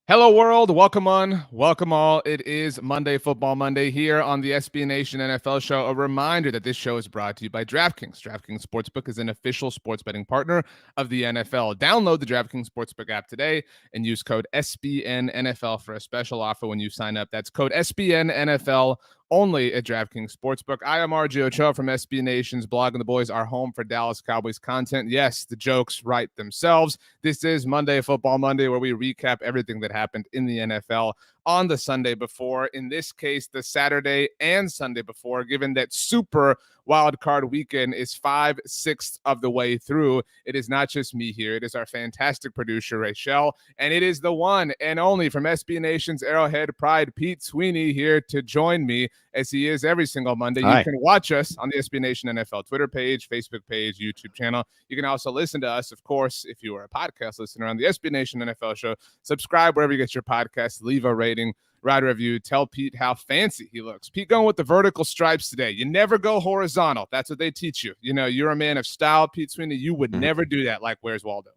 Hello, world. Welcome on. Welcome all. It is Monday Football Monday here on the SB Nation NFL show. A reminder that this show is brought to you by DraftKings. DraftKings Sportsbook is an official sports betting partner of the NFL. Download the DraftKings Sportsbook app today and use code SBNNFL for a special offer when you sign up. That's code SBNNFL only at DraftKings Sportsbook. I am RJ Ochoa from SB Nation's Blog and the Boys, our home for Dallas Cowboys content. Yes, the jokes write themselves. This is Monday Football Monday, where we recap everything that happened in the NFL on the Sunday before. In this case, the Saturday and Sunday before, given that super wild card weekend is 5/6 of the way through. It is not just me here. It is our fantastic producer, Rachel, and it is the one and only from SB Nation's Arrowhead Pride, Pete Sweeney, here to join me as he is every single Monday. Hi. You can watch us on the SB Nation NFL Twitter page, Facebook page, YouTube channel. You can also listen to us, of course, if you are a podcast listener on the SB Nation NFL show. Subscribe wherever you get your podcasts. Leave a rating. Write a review. Tell Pete how fancy he looks. Pete going with the vertical stripes today. You never go horizontal. That's what they teach you. You know, you're a man of style, Pete Sweeney. You would never do that like Where's Waldo.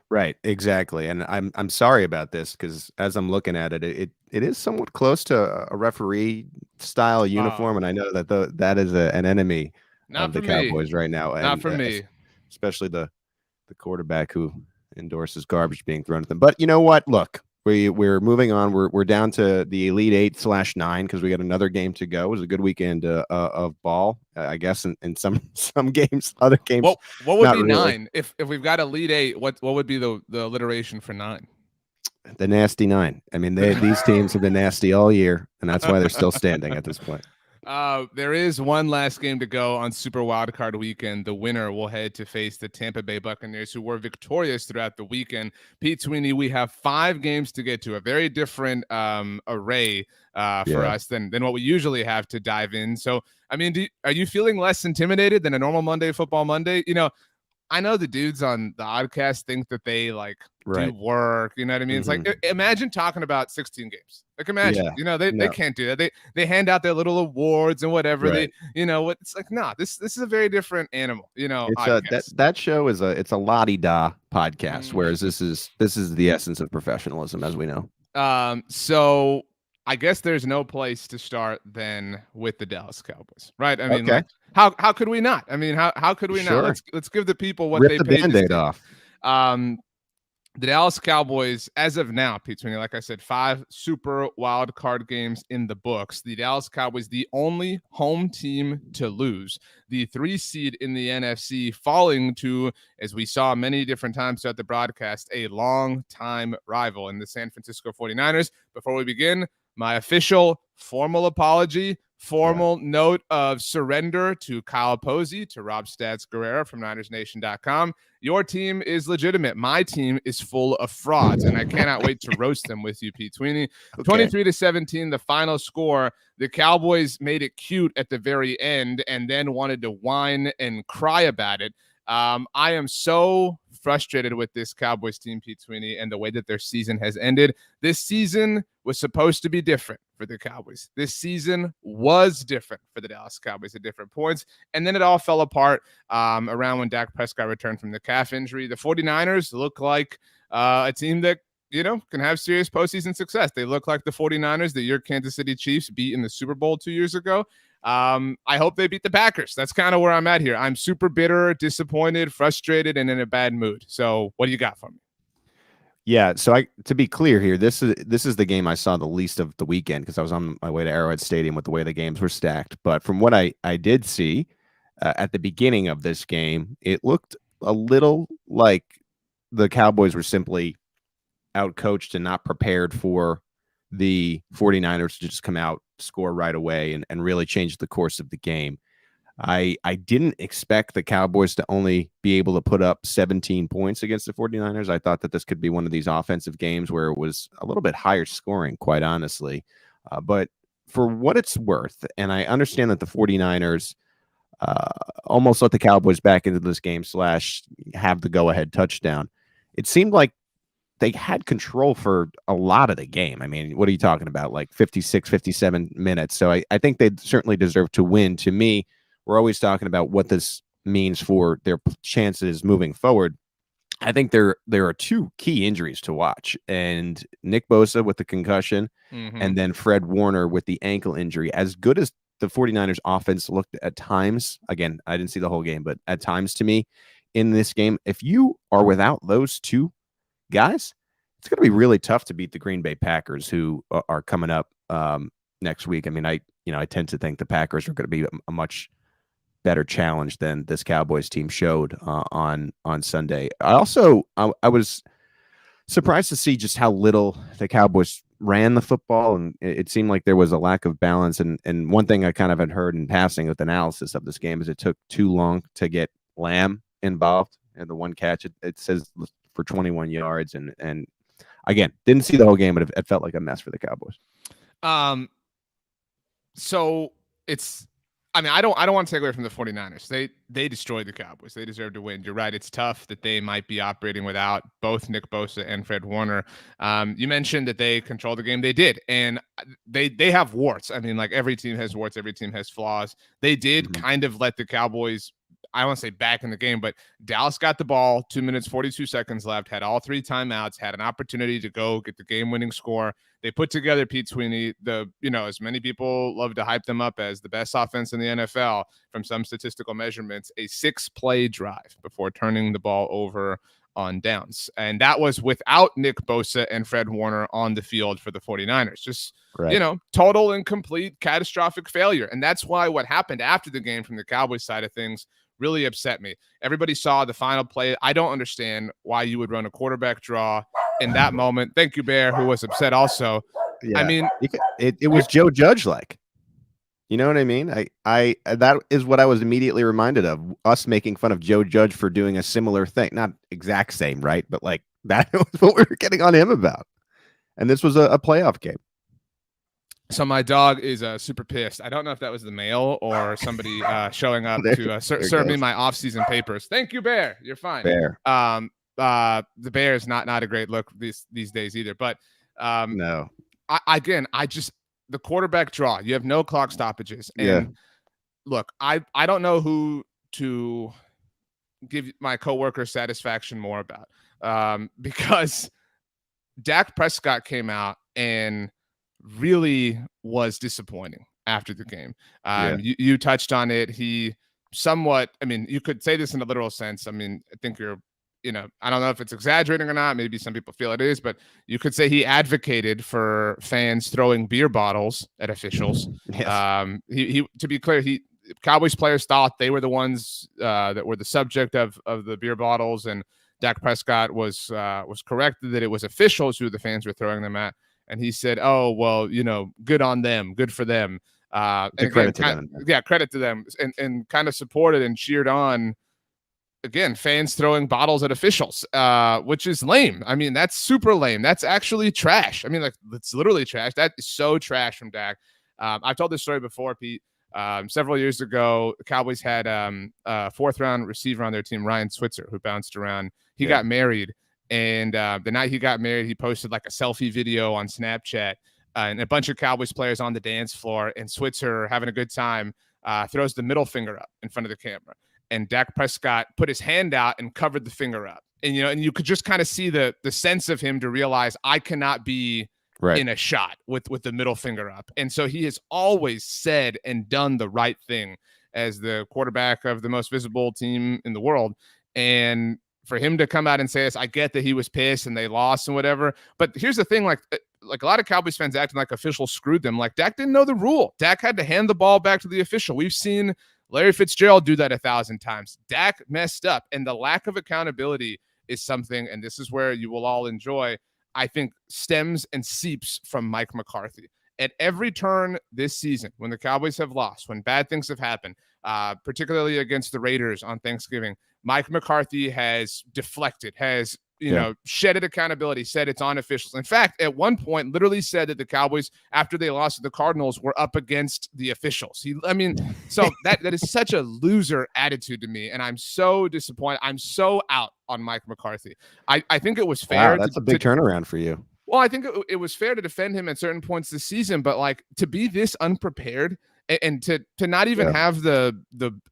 Right, exactly. And I'm sorry about this because as I'm looking at it, it is somewhat close to a referee style uniform, and I know that that is an enemy of the Cowboys right now. And, not for me, especially the quarterback who endorses garbage being thrown at them. But you know what? Look. We're moving on. We're down to the Elite 8/9 because we got another game to go. It was a good weekend of ball, I guess. In some games, other games. What would be really. 9 if we've got Elite 8? What would be the alliteration for 9? The nasty 9. I mean, these teams have been nasty all year, and that's why they're still standing at this point. There is one last game to go on Super Wildcard Weekend. The winner will head to face the Tampa Bay Buccaneers, who were victorious throughout the weekend. Pete Sweeney, we have 5 games to get to, a very different array for us than what we usually have to dive in. So, I mean, are you feeling less intimidated than a normal Monday Football Monday? You know, I know the dudes on the Oddcast think that they do work. You know what I mean? It's like, imagine talking about 16 games. Like, imagine, they can't do that. They hand out their little awards and whatever. Right. It's like, nah, this is a very different animal. It's that show is it's a la-di-da podcast, whereas this is the essence of professionalism, as we know. So I guess there's no place to start than with the Dallas Cowboys, right? I mean, how could we not? I mean, how could we not? Let's give the people what Rip they the paid. Band-Aid off. The Dallas Cowboys, as of now, Pete Sweeney, like I said, 5 super wild card games in the books. The Dallas Cowboys, the only home team to lose. The 3 seed in the NFC, falling to, as we saw many different times throughout the broadcast, a long-time rival in the San Francisco 49ers. Before we begin, my official formal apology, note of surrender to Kyle Posey, to Rob Stats Guerrera from NinersNation.com. Your team is legitimate. My team is full of frauds, and I cannot wait to roast them with you, Pete Sweeney. 23-17, the final score. The Cowboys made it cute at the very end and then wanted to whine and cry about it. I am so frustrated with this Cowboys team, Pete Sweeney, and the way that their season has ended. This season was supposed to be different for the Cowboys. This season was different for the Dallas Cowboys at different points, and then it all fell apart around when Dak Prescott returned from the calf injury. The 49ers look like a team that can have serious postseason success. They look like the 49ers that your Kansas City Chiefs beat in the Super Bowl 2 years ago. I hope they beat the Packers. That's kind of where I'm at here. I'm super bitter, disappointed, frustrated, and in a bad mood. So what do you got for me? Yeah, so to be clear here, this is the game I saw the least of the weekend because I was on my way to Arrowhead Stadium with the way the games were stacked. But from what I did see at the beginning of this game, it looked a little like the Cowboys were simply outcoached and not prepared for the 49ers to just come out, score right away, and really change the course of the game. I didn't expect the Cowboys to only be able to put up 17 points against the 49ers. I thought that this could be one of these offensive games where it was a little bit higher scoring, quite honestly. But for what it's worth, and I understand that the 49ers almost let the Cowboys back into this game / have the go-ahead touchdown. It seemed like they had control for a lot of the game. I mean, what are you talking about? Like 56, 57 minutes. So I think they certainly deserve to win. To me, we're always talking about what this means for their chances moving forward. I think there are two key injuries to watch, and Nick Bosa with the concussion, and then Fred Warner with the ankle injury. As good as the 49ers offense looked at times, again, I didn't see the whole game, but at times to me in this game, if you are without those two guys, it's going to be really tough to beat the Green Bay Packers, who are coming up next week. I mean, I tend to think the Packers are going to be a much better challenge than this Cowboys team showed on Sunday. I was surprised to see just how little the Cowboys ran the football, and it seemed like there was a lack of balance. And one thing I kind of had heard in passing with analysis of this game is it took too long to get Lamb involved in the one catch. It says for 21 yards, and again, didn't see the whole game, but it felt like a mess for the Cowboys. So it's, I mean, I don't want to take away from the 49ers. They destroyed the Cowboys. They deserve to win. You're right. It's tough that they might be operating without both Nick Bosa and Fred Warner. You mentioned that they controlled the game. They did. And they have warts. I mean, like every team has warts. Every team has flaws. They did kind of let the Cowboys, I don't want to say back in the game, but Dallas got the ball, 2 minutes, 42 seconds left, had all three timeouts, had an opportunity to go get the game-winning score. They put together Pete Sweeney, as many people love to hype them up as the best offense in the NFL from some statistical measurements, a 6-play drive before turning the ball over on downs. And that was without Nick Bosa and Fred Warner on the field for the 49ers. Just, total and complete catastrophic failure. And that's why what happened after the game from the Cowboys side of things really upset me. Everybody saw the final play. I don't understand why you would run a quarterback draw in that moment. Thank you, Bear, who was upset also. Yeah. I mean, it was Joe Judge like. You know what I mean? I that is what I was immediately reminded of, us making fun of Joe Judge for doing a similar thing. Not exact same, right? But like that was what we were getting on him about. And this was a playoff game. So my dog is super pissed. I don't know if that was the mail or somebody showing up to serve me my off-season papers. Thank you, Bear. You're fine. Bear. The Bear is not a great look these days either. But no. I just the quarterback draw. You have no clock stoppages. And look, I don't know who to give my coworker satisfaction more about because Dak Prescott came out and really was disappointing after the game. You touched on it. He somewhat, I mean, you could say this in a literal sense. I mean, I think you're, I don't know if it's exaggerating or not. Maybe some people feel it is, but you could say he advocated for fans throwing beer bottles at officials. Yes. He to be clear, Cowboys players thought they were the ones that were the subject of the beer bottles, and Dak Prescott was corrected that it was officials who the fans were throwing them at. And he said, "Oh, well, good on them, good for them." Credit to them. Credit to them, and kind of supported and cheered on, again, fans throwing bottles at officials, which is lame. I mean, that's super lame. That's actually trash. I mean, like, it's literally trash. That is so trash from Dak. I've told this story before, Pete. Several years ago, the Cowboys had a fourth-round receiver on their team, Ryan Switzer, who bounced around. He got married. And the night he got married, he posted like a selfie video on Snapchat and a bunch of Cowboys players on the dance floor, and Switzer, having a good time, throws the middle finger up in front of the camera. And Dak Prescott put his hand out and covered the finger up. And, and you could just kind of see the sense of him to realize I cannot be in a shot with the middle finger up. And so he has always said and done the right thing as the quarterback of the most visible team in the world. And for him to come out and say this, I get that he was pissed and they lost and whatever. But here's the thing, like a lot of Cowboys fans acting like officials screwed them. Like, Dak didn't know the rule. Dak had to hand the ball back to the official. We've seen Larry Fitzgerald do that 1,000 times. Dak messed up, and the lack of accountability is something, and this is where you will all enjoy, I think, stems and seeps from Mike McCarthy. At every turn this season, when the Cowboys have lost, when bad things have happened, particularly against the Raiders on Thanksgiving, Mike McCarthy has deflected, has shedded accountability, said it's on officials. In fact, at one point, literally said that the Cowboys, after they lost to the Cardinals, were up against the officials. So that is such a loser attitude to me, and I'm so disappointed. I'm so out on Mike McCarthy. I think it was fair. Wow, that's a big turnaround for you. Well, I think it was fair to defend him at certain points this season, but like to be this unprepared and to not even have the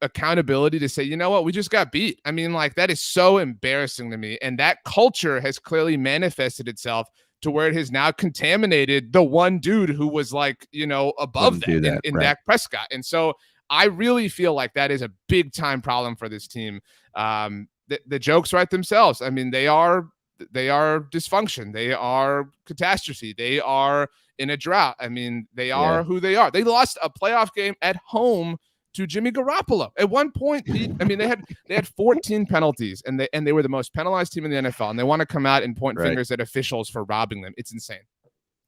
accountability to say, you know what, we just got beat. I mean, like, that is so embarrassing to me. And that culture has clearly manifested itself to where it has now contaminated the one dude who was like, you know, above that in Dak Prescott. And so I really feel like that is a big time problem for this team. The jokes write themselves. I mean, they are dysfunction. They are catastrophe. They are in a drought. I mean, they are who they are. They lost a playoff game at home to Jimmy Garoppolo. At one point, Pete, I mean, they had 14 penalties, and they were the most penalized team in the NFL, and they want to come out and point fingers at officials for robbing them. It's insane.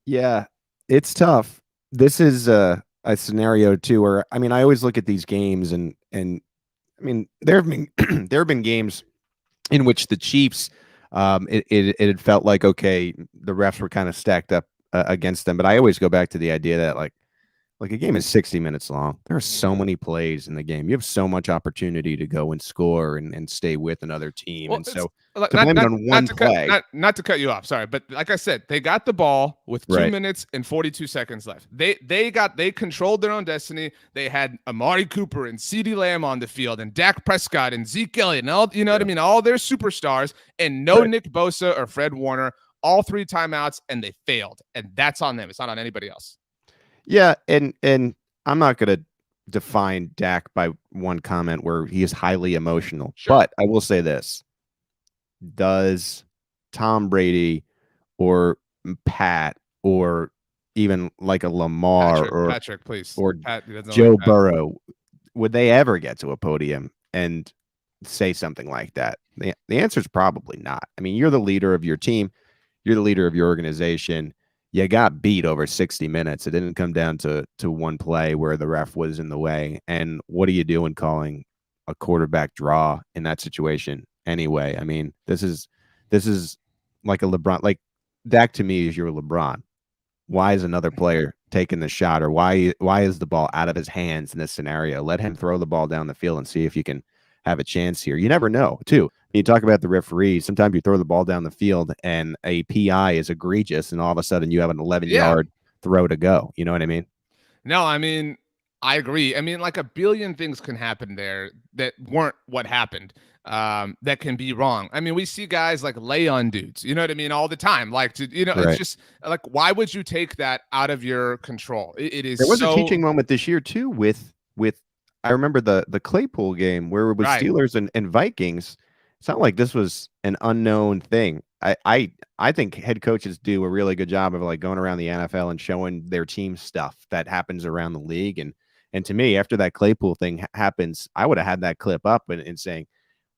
Yeah, it's tough. This is a scenario too where, I mean, I always look at these games and I mean, there have been games in which the Chiefs, it had felt like, okay, the refs were kind of stacked up against them. But I always go back to the idea that like a game is 60 minutes long. There are so many plays in the game. You have so much opportunity to go and score and stay with another team. Well, and so to blame it on one play. Not to cut you off, sorry, but like I said, they got the ball with 2 minutes and 42 seconds left. They controlled their own destiny. They had Amari Cooper and CeeDee Lamb on the field, and Dak Prescott and Zeke Elliott, and all, you know what I mean, all their superstars, and no Nick Bosa or Fred Warner. All 3 timeouts, and they failed, and that's on them. It's not on anybody else. Yeah, and I'm not going to define Dak by one comment where he is highly emotional, but I will say this: does Tom Brady or Pat or even like a Lamar Patrick, please, or Joe Burrow, would they ever get to a podium and say something like that? The answer is probably not. I mean, you're the leader of your team. You're the leader of your organization. You got beat over 60 minutes. It didn't come down to one play where the ref was in the way. And what are you doing calling a quarterback draw in that situation anyway? I mean, this is like a LeBron. Like, Dak to me is your LeBron. Why is another player taking the shot, or why is the ball out of his hands in this scenario? Let him throw the ball down the field and see if you can have a chance here. You never know, too. You talk about the referees. Sometimes you throw the ball down the field and a PI is egregious, and all of a sudden you have an 11-yard throw to go. You know what I mean? No, I mean, I agree. I mean, like, a billion things can happen there that weren't what happened, that can be wrong. I mean, we see guys like lay on dudes, you know what I mean, all the time. Like, it's just like, why would you take that out of your control? It is. There was a teaching moment this year too with I remember the Claypool game where it was Steelers and Vikings. It's not like this was an unknown thing. I think head coaches do a really good job of like going around the NFL and showing their team stuff that happens around the league. And to me, after that Claypool thing happens, I would have had that clip up and saying,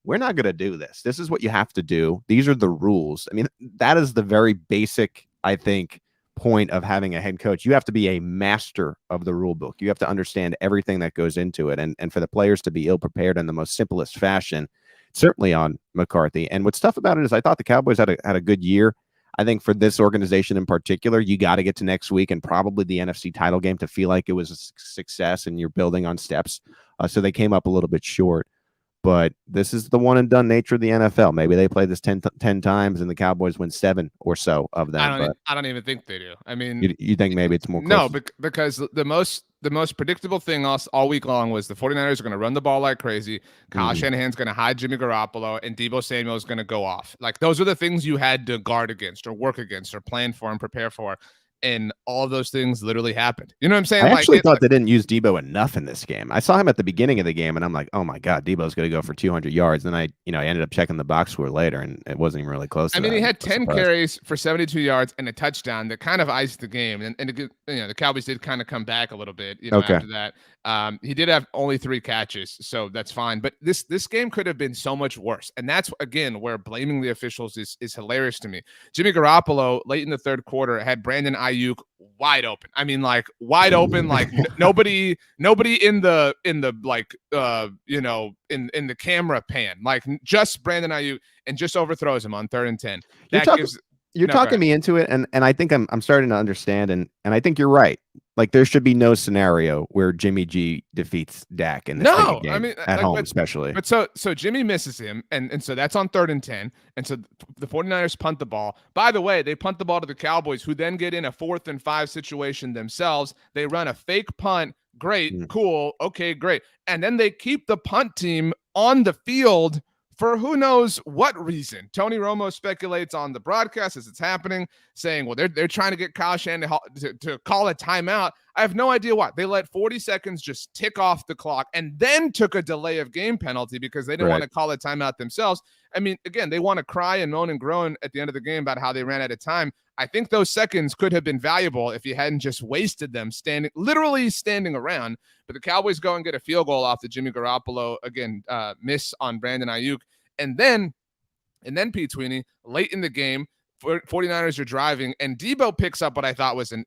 we're not going to do this. This is what you have to do. These are the rules. I mean, that is the very basic, I think, point of having a head coach. You have to be a master of the rule book. You have to understand everything that goes into it. And for the players to be ill prepared in the most simplest fashion, certainly on McCarthy. And what's tough about it is I thought the Cowboys had a good year. I think for this organization in particular, you got to get to next week and probably the NFC title game to feel like it was a success and you're building on steps. So they came up a little bit short. But this is the one and done nature of the NFL. Maybe they play this 10 times and the Cowboys win 7 or so of them. I don't even think they do. I mean, you think maybe it's more close? No, because the most predictable thing all week long was the 49ers are going to run the ball like crazy. Kyle Shanahan's going to hide Jimmy Garoppolo, and Deebo Samuel is going to go off. Like, those are the things you had to guard against or work against or plan for and prepare for. And all of those things literally happened. You know what I'm saying? I actually thought they didn't use Deebo enough in this game. I saw him at the beginning of the game, and I'm like, oh my God, Debo's going to go for 200 yards. Then I ended up checking the box score later, and it wasn't even really close. I mean, he had 10 carries for 72 yards and a touchdown that kind of iced the game. And the Cowboys did kind of come back a little bit, after that. He did have only 3 catches, so that's fine. But this game could have been so much worse. And that's, again, where blaming the officials is hilarious to me. Jimmy Garoppolo, late in the third quarter, had Brandon Ayuk wide open. I mean, like, wide open, like nobody in the like in the camera pan, like just Brandon Ayuk, and just overthrows him on 3rd and 10. You're talking me into it, and I think I'm starting to understand, and I think you're right. Like there should be no scenario where Jimmy G defeats Dak in this big a No, I game mean, at like, home, especially. but so Jimmy misses him, and so that's on 3rd and 10. And so the 49ers punt the ball. By the way, they punt the ball to the Cowboys, who then get in a 4th and 5 situation themselves. They run a fake punt. Great, cool, okay, great. And then they keep the punt team on the field for who knows what reason. Tony Romo speculates on the broadcast as it's happening, saying, well, they're trying to get Kyle Shanahan to call a timeout. I have no idea why. They let 40 seconds just tick off the clock and then took a delay of game penalty because they didn't want to call a timeout themselves. I mean, again, they want to cry and moan and groan at the end of the game about how they ran out of time. I think those seconds could have been valuable if you hadn't just wasted them literally standing around. But the Cowboys go and get a field goal off the Jimmy Garoppolo, again, miss on Brandon Ayuk. And then Pete Sweeney, late in the game, 49ers are driving, and Debo picks up what I thought was an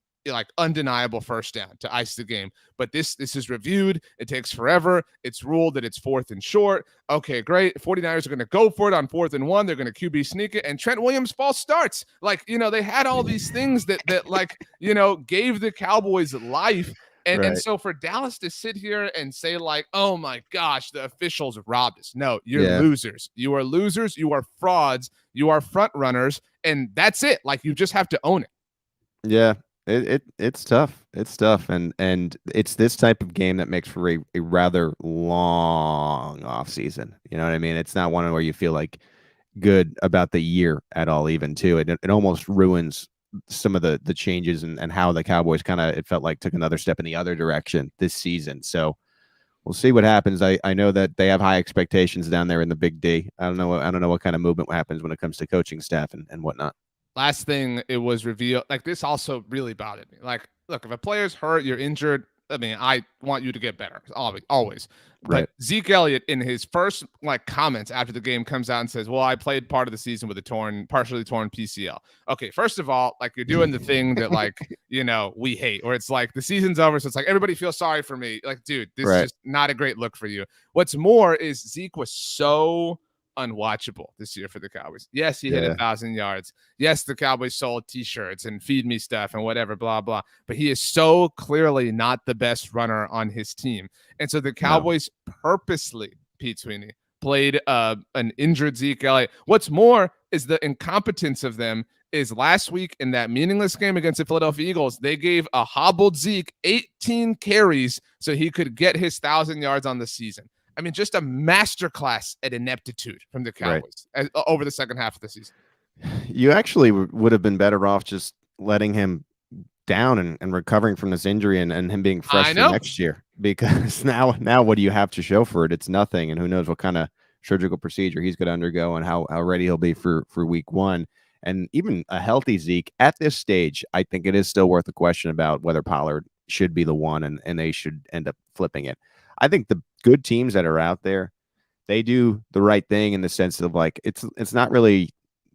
undeniable first down to ice the game. But this is reviewed. It takes forever. It's ruled that it's 4th and short. Okay, great. 49ers are going to go for it on 4th and 1. They're going to QB sneak it, and Trent Williams false starts. They had all these things that gave the Cowboys life. And so for Dallas to sit here and say oh my gosh, the officials robbed us. No, you're losers. You are losers. You are frauds. You are front runners. And that's it. You just have to own it. Yeah. It's tough. It's tough. And it's this type of game that makes for a rather long off season. You know what I mean? It's not one where you feel good about the year at all, even too. It almost ruins some of the changes and how the Cowboys it felt like took another step in the other direction this season. So we'll see what happens. I know that they have high expectations down there in the Big D. I don't know what kind of movement happens when it comes to coaching staff and whatnot. Last thing, it was revealed, this also really bothered me. Look, if a player's hurt, you're injured, I mean, I want you to get better, always. But Zeke Elliott, in his first comments after the game, comes out and says, well, I played part of the season with a partially torn PCL. Okay, first of all, you're doing the thing that we hate, or it's the season's over, so it's everybody feels sorry for me. Dude, this is just not a great look for you. What's more is Zeke was so unwatchable this year for the Cowboys. Yes, he hit 1,000 yards. Yes, the Cowboys sold t-shirts and feed me stuff and whatever, blah, blah. But he is so clearly not the best runner on his team. And so the Cowboys purposely, Pete Sweeney, played an injured Zeke Elliott. What's more is the incompetence of them is last week in that meaningless game against the Philadelphia Eagles, they gave a hobbled Zeke 18 carries so he could get his 1,000 yards on the season. I mean, just a masterclass at ineptitude from the Cowboys over the second half of the season. You actually would have been better off just letting him down and recovering from this injury and him being fresh for next year, because now what do you have to show for it? It's nothing, and who knows what kind of surgical procedure he's going to undergo and how ready he'll be for week 1. And even a healthy Zeke at this stage, I think it is still worth a question about whether Pollard should be the one and they should end up flipping it. I think the good teams that are out there, they do the right thing in the sense of it's not really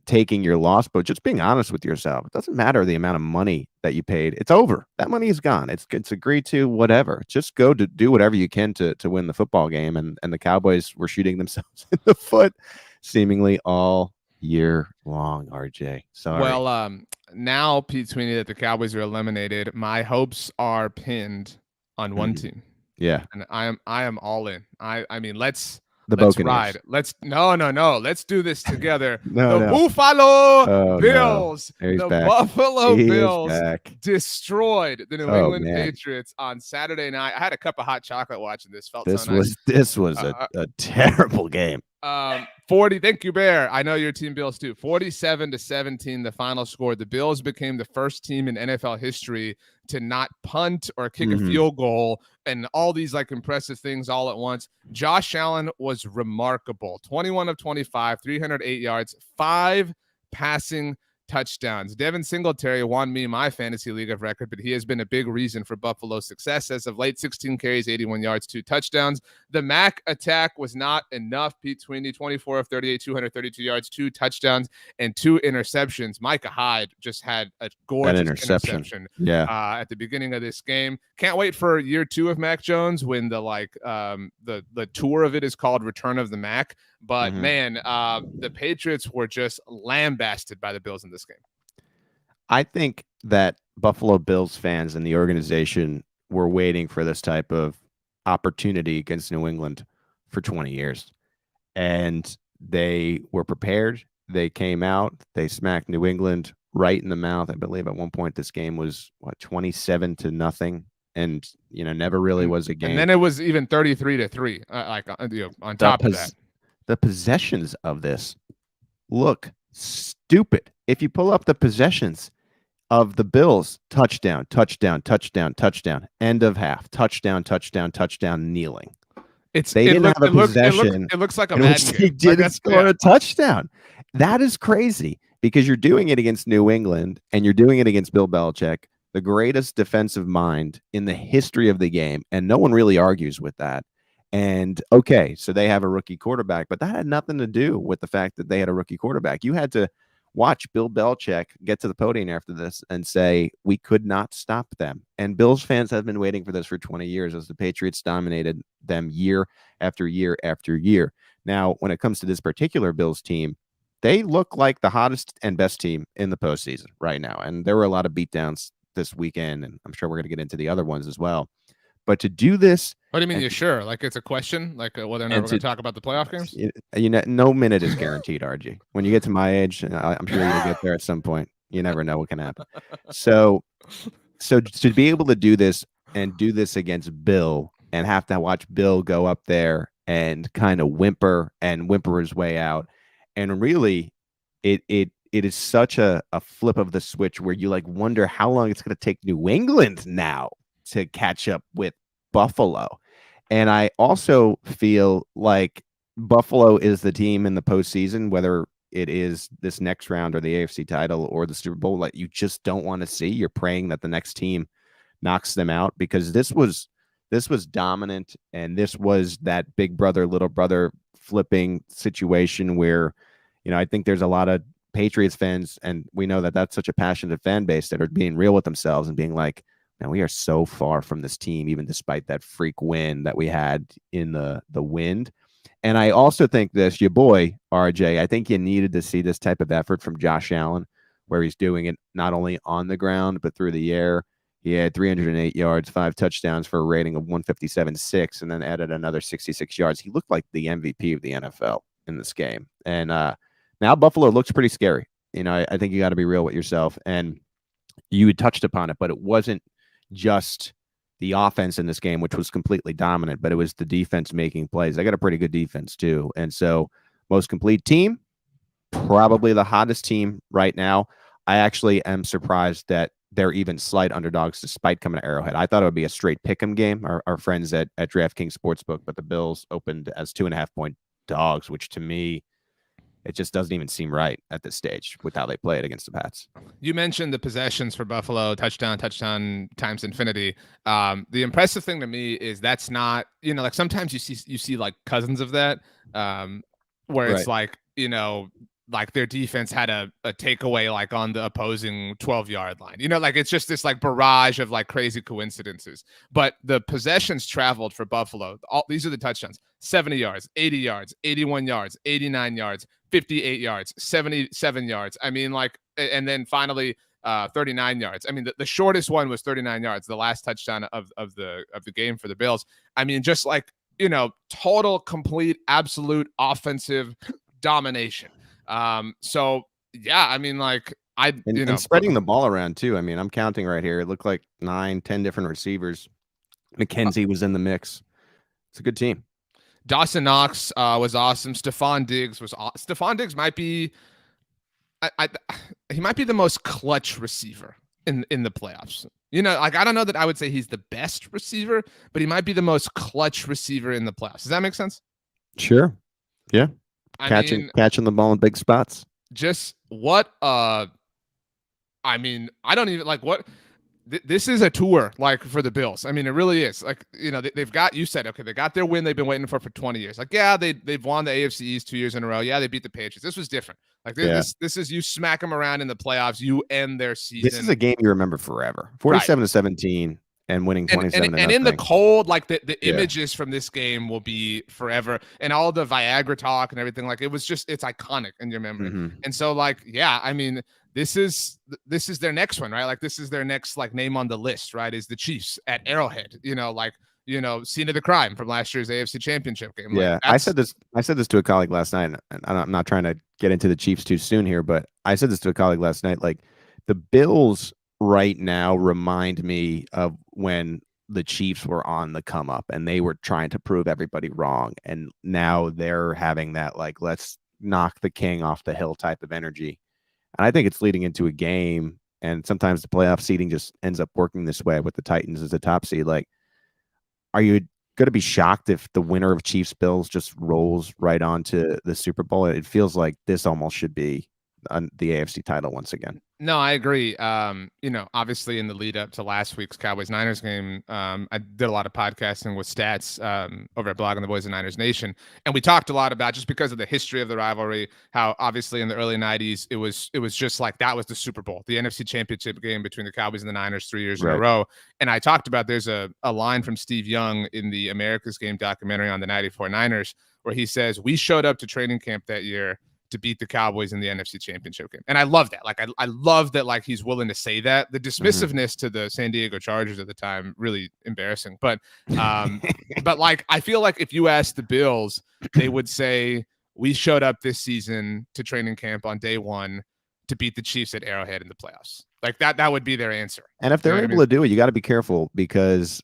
taking your loss, but just being honest with yourself. It doesn't matter the amount of money that you paid. It's over. That money is gone. It's agreed to, whatever. Just go to do whatever you can to win the football game. And the Cowboys were shooting themselves in the foot seemingly all year long, RJ. Sorry. Well, now, Pete Sweeney, that the Cowboys are eliminated, my hopes are pinned on one team. Yeah. And I am all in. I mean, let's Buccaneers. Ride. No. Let's do this together. The Buffalo Bills. No. The back. Buffalo He Bills destroyed the New England Patriots on Saturday night. I had a cup of hot chocolate watching this. This was a terrible game. 40. Thank you, Bear. I know your team Bills too. 47-17, the final score. The Bills became the first team in NFL history to not punt or kick a field goal, and all these impressive things all at once. Josh Allen was remarkable. 21 of 25, 308 yards, 5 passing touchdowns. Devin Singletary won me my fantasy league of record, but he has been a big reason for Buffalo's success as of late. 16 carries, 81 yards, 2 touchdowns. The Mac attack was not enough. Pete Sweeney, 24 of 38, 232 yards, 2 touchdowns, and 2 interceptions. Micah Hyde just had a gorgeous interception at the beginning of this game. Can't wait for year 2 of Mac Jones when the tour of it is called Return of the Mac. But man, the Patriots were just lambasted by the Bills in this game. I think that Buffalo Bills fans and the organization were waiting for this type of opportunity against New England for 20 years. And they were prepared. They came out, they smacked New England right in the mouth. I believe at one point this game was 27-0, and never really was a And game. then it was even 33-3, on top of that. The possessions of this look stupid. If you pull up the possessions of the Bills, touchdown, touchdown, touchdown, touchdown, end of half, touchdown, touchdown, touchdown, kneeling. They didn't have a possession. It looks like a in which Madden they game. didn't score a touchdown. That is crazy because you're doing it against New England and you're doing it against Bill Belichick, the greatest defensive mind in the history of the game, and no one really argues with that. And okay, so they have a rookie quarterback, but that had nothing to do with the fact that they had a rookie quarterback. You had to watch Bill Belichick get to the podium after this and say, we could not stop them. And Bills fans have been waiting for this for 20 years as the Patriots dominated them year after year after year. Now, when it comes to this particular Bills team, they look like the hottest and best team in the postseason right now. And there were a lot of beatdowns this weekend, and I'm sure we're going to get into the other ones as well. But to do this, what do you mean? You're sure? Like it's a question, like whether or not we're going to talk about the playoff games? No minute is guaranteed, RG. When you get to my age, I'm sure you'll get there at some point. You never know what can happen. So to be able to do this and do this against Bill and have to watch Bill go up there and kind of whimper his way out, and really, it is such a flip of the switch where you wonder how long it's going to take New England now to catch up with Buffalo. And I also feel like Buffalo is the team in the postseason, whether it is this next round or the AFC title or the Super Bowl, that you just don't want to see. You're praying that the next team knocks them out, because this was dominant, and this was that big brother, little brother flipping situation where, I think there's a lot of Patriots fans, and we know that that's such a passionate fan base, that are being real with themselves and being like, now we are so far from this team, even despite that freak win that we had in the wind. And I also think this, your boy, RJ, I think you needed to see this type of effort from Josh Allen, where he's doing it not only on the ground, but through the air. He had 308 yards, 5 touchdowns for a rating of 157.6, and then added another 66 yards. He looked like the MVP of the NFL in this game. And now Buffalo looks pretty scary. I think you got to be real with yourself. And you had touched upon it, but it wasn't just the offense in this game, which was completely dominant, but it was the defense making plays. They got a pretty good defense too. And so most complete team, probably the hottest team right now. I actually am surprised that they're even slight underdogs despite coming to Arrowhead. I thought it would be a straight pick'em game, our friends at DraftKings Sportsbook, but the Bills opened as 2.5-point dogs, which to me, it just doesn't even seem right at this stage with how they play it against the Pats. You mentioned the possessions for Buffalo, touchdown times infinity. The impressive thing to me is that's not, like sometimes you see like cousins of that, where it's like, like their defense had a takeaway like on the opposing 12-yard line. Like it's just this like barrage of like crazy coincidences. But the possessions traveled for Buffalo. These are the touchdowns: 70 yards, 80 yards, 81 yards, 89 yards, 58 yards, 77 yards. I mean, like, and then finally 39 yards. I mean, the shortest one was 39 yards, the last touchdown of the game for the Bills. I mean, just like, total, complete, absolute offensive domination. So yeah, I mean, like and spreading the ball around too. I mean, I'm counting right here. It looked like 9-10 different receivers. McKenzie was in the mix. It's a good team. Dawson Knox was awesome. Stephon Diggs was awesome. Stephon Diggs might be, he might be the most clutch receiver in the playoffs. Like I don't know that I would say he's the best receiver, but he might be the most clutch receiver in the playoffs. Does that make sense? Sure. Yeah. Catching the ball in big spots. Just what I mean, I don't even like what this is a tour like for the Bills. I mean, it really is. Like, they've got, you said, okay, they got their win they've been waiting for 20 years. Like, yeah, they've won the AFC East 2 years in a row. Yeah, they beat the Patriots. This was different. Like this is, you smack them around in the playoffs, you end their season. This is a game you remember forever. 47-17. and winning And 27 and to in the nothing. cold, like the Yeah. images from this game will be forever, and all the Viagra talk and everything. Like it's iconic in your memory. Mhm. And so, like, yeah, I mean, this is their next one, right? Like this is their next like name on the list, right? Is the Chiefs at Arrowhead? Scene of the crime from last year's AFC Championship game. Like Yeah, I that's said this to a colleague last night, and I'm not trying to get into the Chiefs too soon here, but I said this to a colleague last night. Like the Bills right now remind me of when the Chiefs were on the come up and they were trying to prove everybody wrong, and now they're having that like let's knock the king off the hill type of energy. And I think it's leading into a game, and sometimes the playoff seeding just ends up working this way with the Titans as the top seed. Like, are you going to be shocked if the winner of Chiefs Bills just rolls right onto the Super Bowl? It feels like this almost should be the AFC title once again. No, I agree. Obviously in the lead up to last week's Cowboys Niners game, I did a lot of podcasting with Stats over at Blog on the Boys of Niners Nation. And we talked a lot about, just because of the history of the rivalry, how obviously in the early 90s, it was just like that was the Super Bowl, the NFC Championship game between the Cowboys and the Niners 3 years in a row. And I talked about there's a line from Steve Young in the America's Game documentary on the 94 Niners where he says, we showed up to training camp that year to beat the Cowboys in the NFC Championship game. And I love that. Like, I love that, like, he's willing to say that. The dismissiveness to the San Diego Chargers at the time, really embarrassing. But like, I feel like if you ask the Bills, they would say, we showed up this season to training camp on day one to beat the Chiefs at Arrowhead in the playoffs. Like that would be their answer. And if they're able to do it, you got to be careful, because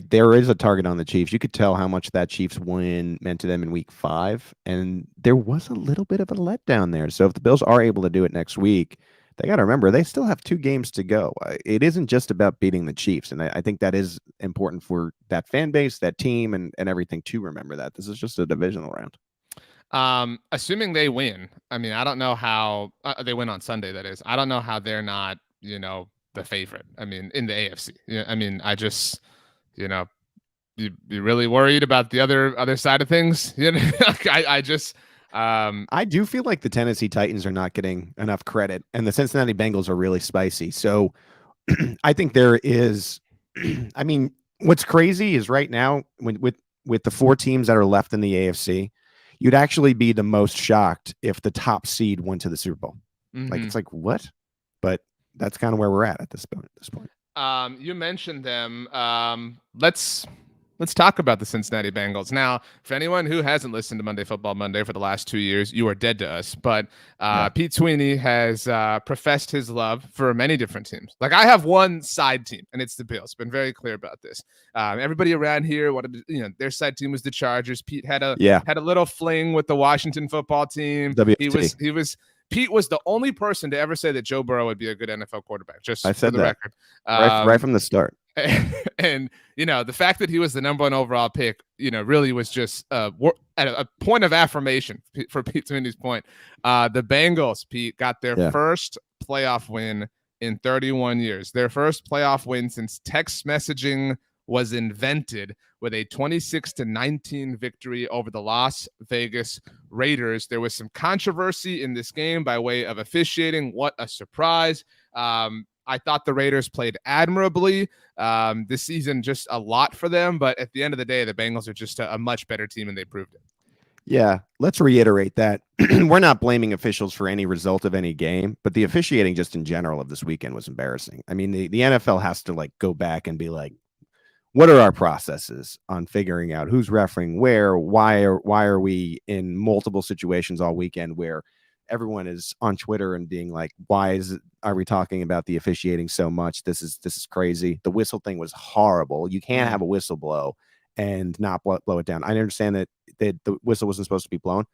there is a target on the Chiefs. You could tell how much that Chiefs win meant to them in week 5, and there was a little bit of a letdown there. So if the Bills are able to do it next week, they got to remember they still have 2 games to go. It isn't just about beating the Chiefs, and I think that is important for that fan base, that team, and everything to remember that this is just a divisional round. Assuming they win, I mean, I don't know how they win on Sunday. That is, I don't know how they're not, the favorite. I mean, in the AFC. Yeah, I mean, I just. You really worried about the other side of things? I do feel like the Tennessee Titans are not getting enough credit, and the Cincinnati Bengals are really spicy. So I think there is, I mean, what's crazy is right now with the 4 teams that are left in the AFC, you'd actually be the most shocked if the top seed went to the Super Bowl. Mm-hmm. Like, it's like, what? But that's kind of where we're at this point. You mentioned them. Let's talk about the Cincinnati Bengals. Now, for anyone who hasn't listened to Monday Football Monday for the last 2 years, you are dead to us. But Pete Sweeney has professed his love for many different teams. Like, I have one side team, and it's the Bills. Been very clear about this. Everybody around here wanted to, their side team was the Chargers. Pete had a little fling with the Washington football team. WFT. Pete was the only person to ever say that Joe Burrow would be a good NFL quarterback. Just I said for the that. record, right from the start. And the fact that he was the number 1 overall pick, really was just at a point of affirmation for Pete Sweeney's point. The Bengals, Pete, got their first playoff win in 31 years. Their first playoff win since text messaging was invented, with a 26-19 victory over the Las Vegas Raiders. There was some controversy in this game by way of officiating. What a surprise. I thought the Raiders played admirably this season, just a lot for them. But at the end of the day, the Bengals are just a much better team, and they proved it. Yeah, let's reiterate that. We're not blaming officials for any result of any game, but the officiating just in general of this weekend was embarrassing. I mean, the NFL has to like go back and be like, what are our processes on figuring out who's refereeing where? Why are we in multiple situations all weekend where everyone is on Twitter and being like, are we talking about the officiating so much? This is crazy. The whistle thing was horrible. You can't have a whistle blow and not blow it down. I understand that the whistle wasn't supposed to be blown.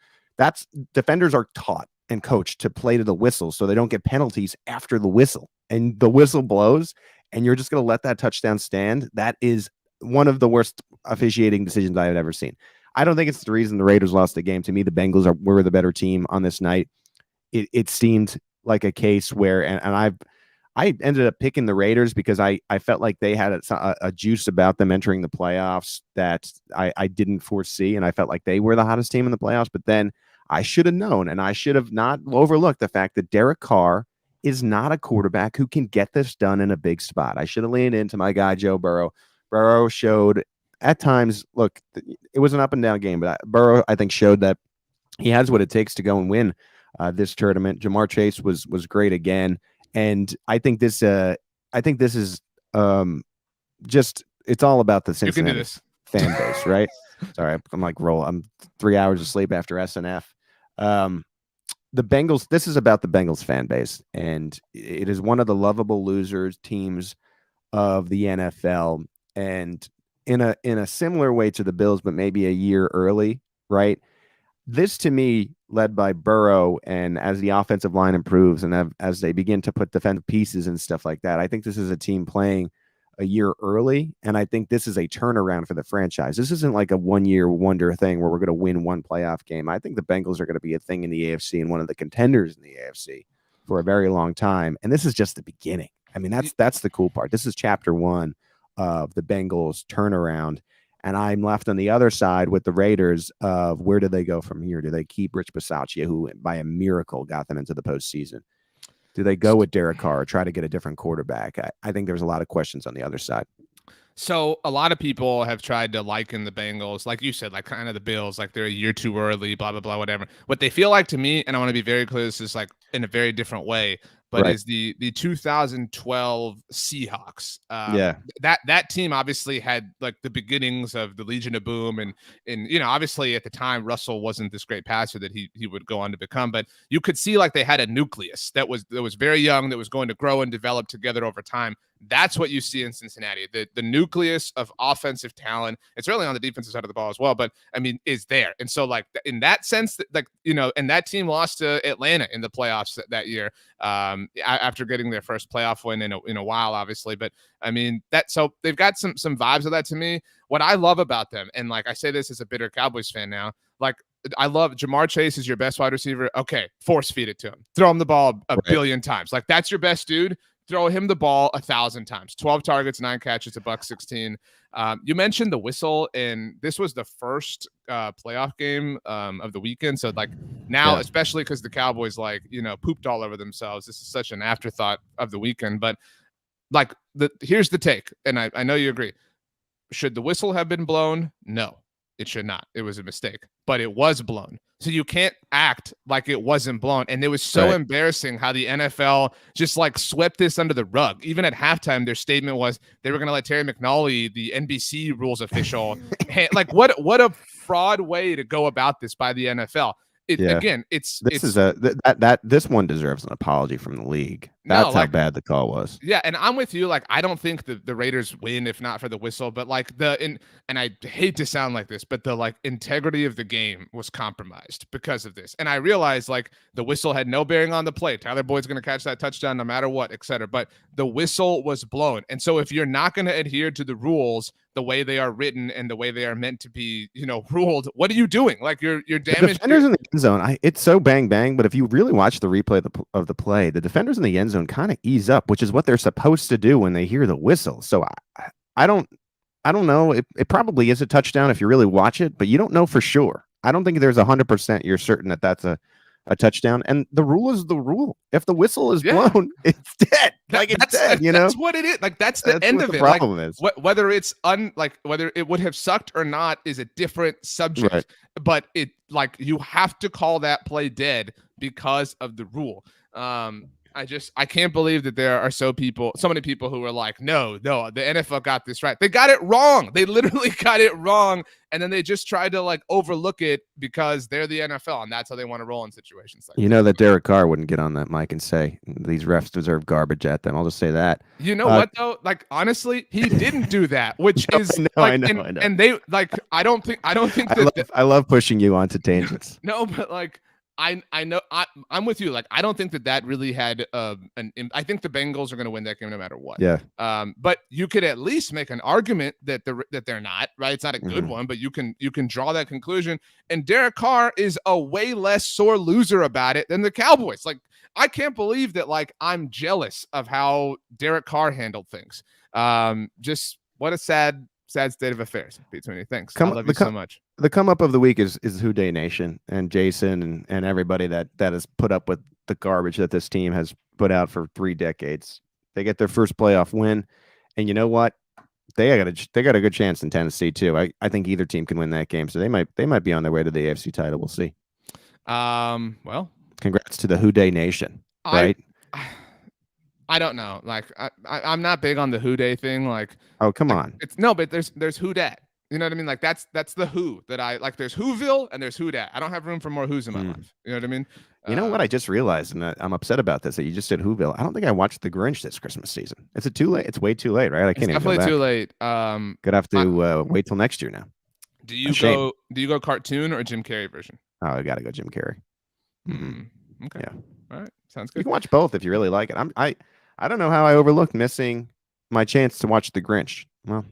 Defenders are taught and coached to play to the whistle so they don't get penalties after the whistle. And the whistle blows, and you're just going to let that touchdown stand. That is one of the worst officiating decisions I have ever seen. I don't think it's the reason the Raiders lost the game. To me, the Bengals were the better team on this night. It seemed like a case where, and I ended up picking the Raiders because I felt like they had a juice about them entering the playoffs that I didn't foresee, and I felt like they were the hottest team in the playoffs. But then I should have known, and I should have not overlooked the fact that Derek Carr is not a quarterback who can get this done in a big spot. I should have leaned into my guy, Joe Burrow. Burrow showed at times, look, it was an up and down game, but Burrow, I think, showed that he has what it takes to go and win this tournament. Jamar Chase was great again. And I think this is just, it's all about the Cincinnati fan base, right? Sorry, I'm like I'm 3 hours of sleep after SNF. The Bengals, this is about the Bengals fan base, and it is one of the lovable losers teams of the NFL. And in a similar way to the Bills, but maybe a year early, right? This to me, led by Burrow, and as the offensive line improves and as they begin to put defensive pieces and stuff like that, I think this is a team playing a year early, and I think this is a turnaround for the franchise. This isn't like a one-year wonder thing where we're going to win one playoff game. I think the Bengals are going to be a thing in the AFC and one of the contenders in the AFC for a very long time, and this is just the beginning. I mean, that's the cool part. This is chapter 1 of the Bengals turnaround, and I'm left on the other side with the Raiders of where do they go from here? Do they keep Rich Bisaccia, who by a miracle got them into the postseason? Do they go with Derek Carr or try to get a different quarterback? I think there's a lot of questions on the other side. So a lot of people have tried to liken the Bengals, like you said, like kind of the Bills, like they're a year too early, blah, blah, blah, whatever. What they feel like to me, and I want to be very clear, this is like in a very different way, but right. is the 2012 Seahawks. Yeah. That team obviously had like the beginnings of the Legion of Boom. And you know, obviously at the time, Russell wasn't this great passer that he would go on to become, but you could see like they had a nucleus that was very young, that was going to grow and develop together over time. That's what you see in Cincinnati, the nucleus of offensive talent. It's really on the defensive side of the ball as well, but I mean, is there. And so like in that sense, that, like, you know, and that team lost to Atlanta in the playoffs that year after getting their first playoff win in a while, obviously. But I mean, so they've got some vibes of that to me. What I love about them, and like I say this as a bitter Cowboys fan now, like I love Jamar Chase is your best wide receiver. Okay, force feed it to him. Throw him the ball a billion times. Like that's your best dude. Throw him the ball 1,000 times. 12 targets, 9 catches, $116. You mentioned the whistle, and this was the first playoff game of the weekend. So like now, especially because the Cowboys pooped all over themselves. This is such an afterthought of the weekend. But like here's the take, and I know you agree. Should the whistle have been blown? No, it should not. It was a mistake, but it was blown. So you can't act like it wasn't blown. And it was so embarrassing how the NFL just like swept this under the rug. Even at halftime, their statement was they were going to let Terry McNally, the NBC rules official, what a fraud way to go about this by the NFL. Again, this one deserves an apology from the league. That's how bad the call was. Yeah, and I'm with you. Like, I don't think the Raiders win if not for the whistle, but like and I hate to sound like this, but the like integrity of the game was compromised because of this. And I realized like the whistle had no bearing on the play. Tyler Boyd's going to catch that touchdown no matter what, etc. But the whistle was blown, and so if you're not going to adhere to the rules the way they are written and the way they are meant to be, ruled, what are you doing? Like you're damaged. The defenders in the end zone, it's so bang bang, but if you really watch the replay of the play, the defenders in the end zone kind of ease up, which is what they're supposed to do when they hear the whistle. So I don't know. It probably is a touchdown if you really watch it, but you don't know for sure. I don't think there's 100% you're certain that that's a touchdown. And the rule is the rule. If the whistle is blown, it's dead. It's dead. That's what it is. Like that's the end of it. Problem is whether it's whether it would have sucked or not is a different subject. Right. But it you have to call that play dead because of the rule. I can't believe that there are so many people who are like, no, the NFL got this right. They got it wrong. They literally got it wrong. And then they just tried to like overlook it because they're the NFL and that's how they want to roll in situations like that. That Derek Carr wouldn't get on that mic and say these refs deserve garbage at them. I'll just say that. You know what though? Like honestly, he didn't do that, which is I know. And they I don't think I love pushing you onto tangents. No, but like I know I'm with you. Like I don't think that really had I think the Bengals are going to win that game no matter what. Yeah. But you could at least make an argument that they're not right. It's not a good one, but you can draw that conclusion. And Derek Carr is a way less sore loser about it than the Cowboys. Like I can't believe that. Like I'm jealous of how Derek Carr handled things. Just what a sad state of affairs. Pete Sweeney, thanks. I love you so much. The come up of the week is Who Dey Nation and Jason and everybody that has put up with the garbage that this team has put out for 3 decades. They get their first playoff win, and you know what? They got a good chance in Tennessee too. I think either team can win that game, so they might be on their way to the AFC title. We'll see. Well, congrats to the Who Day Nation, right? I don't know. Like I'm not big on the Who Day thing. Like, oh come like, on, it's no, but there's Who Dat. You know what I mean? Like that's the Who that I like. There's Whoville and there's Who Dat. I don't have room for more Who's in my life. You know what I mean? You know what? I just realized, and I'm upset about this, that you just said Whoville. I don't think I watched The Grinch this Christmas season. Is it too late? It's way too late, right? I can't even go back. Definitely too late. Gonna have to wait till next year now. Do you go cartoon or Jim Carrey version? Oh, I gotta go Jim Carrey. Okay. Yeah. All right. Sounds good. You can watch both if you really like it. I don't know how I overlooked missing my chance to watch The Grinch. Well,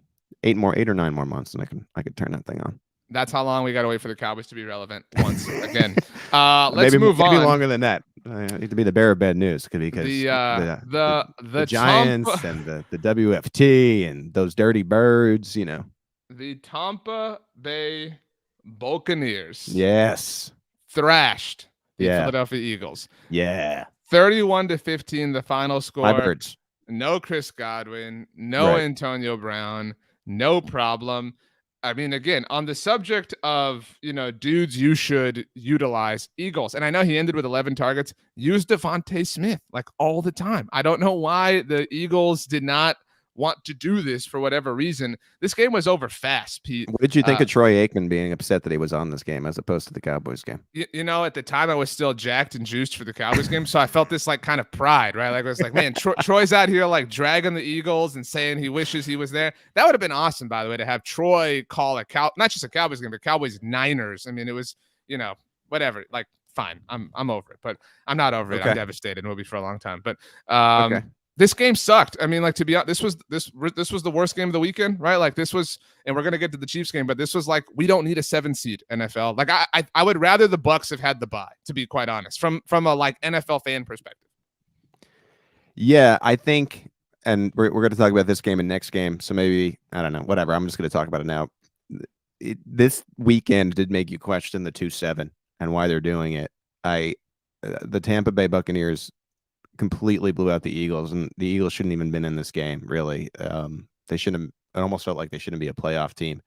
8 or 9 more months, and I could turn that thing on. That's how long we got to wait for the Cowboys to be relevant once again. Let's move on. Maybe longer than that. I need to be the bearer of bad news because the Giants and the WFT and those dirty birds, you know. The Tampa Bay Buccaneers. Yes. Thrashed the Philadelphia Eagles. Yeah. 31-15, the final score. My birds. No Chris Godwin, no Antonio Brown, no problem. I mean, again, on the subject of, dudes you should utilize, Eagles, and I know he ended with 11 targets, use Devontae Smith like all the time. I don't know why the Eagles did not want to do this for whatever reason. This game was over fast, Pete. What did you think of Troy Aikman being upset that he was on this game as opposed to the Cowboys game? At the time I was still jacked and juiced for the Cowboys game, so I felt this like kind of pride, right? Like I was like, man, Troy's out here like dragging the Eagles and saying he wishes he was there. That would have been awesome, by the way, to have Troy call not just a Cowboys game, but Cowboys Niners. I mean, it was, whatever. Like, fine, I'm over it, but I'm not over it. I'm devastated. It will be for a long time, but This game sucked. I mean, like, to be honest, this was the worst game of the weekend, right? Like this was, and we're gonna get to the Chiefs game, but this was like, we don't need a 7 seed NFL. Like I would rather the Bucs have had the bye, to be quite honest, from a like NFL fan perspective. Yeah, I think, and we're going to talk about this game and next game. So maybe, I don't know, whatever. I'm just going to talk about it now. This weekend did make you question the 2-7 and why they're doing it. The Tampa Bay Buccaneers completely blew out the Eagles, and the Eagles shouldn't even been in this game, really. They shouldn't have. It almost felt like they shouldn't be a playoff team.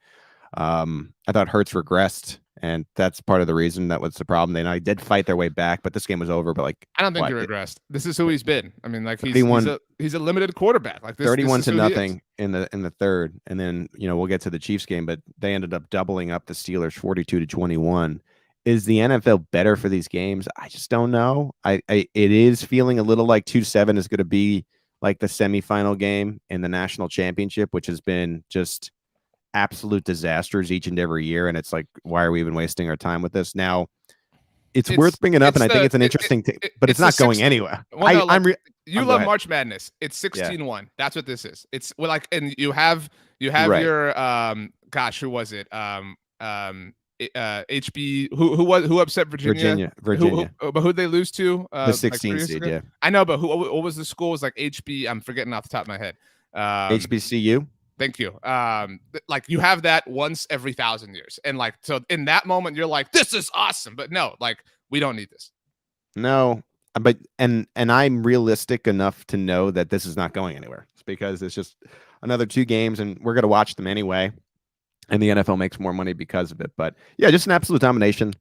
I thought Hurts regressed, and that's part of the reason that was the problem. They did fight their way back, but this game was over. But like, I don't think he regressed. This is who he's been. I mean, like he's a limited quarterback. Like this, 31-0 in the third, and then we'll get to the Chiefs game, but they ended up doubling up the Steelers 42-21. Is the NFL better for these games? I just don't know. It is feeling a little like 2-7 is going to be like the semifinal game in the national championship, which has been just absolute disasters each and every year. And it's like, why are we even wasting our time with this? Now, it's worth bringing up, and I think it's an interesting but it's not going anywhere. Well, you love March Madness. It's 16-1. That's what this is. It's like, and you have your who was it? HB who upset Virginia? But who'd they lose to? The 16 seed, yeah. I know, but what was the school? It was like HB. I'm forgetting off the top of my head. HBCU. Thank you. Like you have that once every 1,000 years, and like so in that moment you're like, this is awesome, but no, like we don't need this. No, but and I'm realistic enough to know that this is not going anywhere. It's because it's just another 2 games, and we're gonna watch them anyway. And the NFL makes more money because of it. But yeah, just an absolute domination.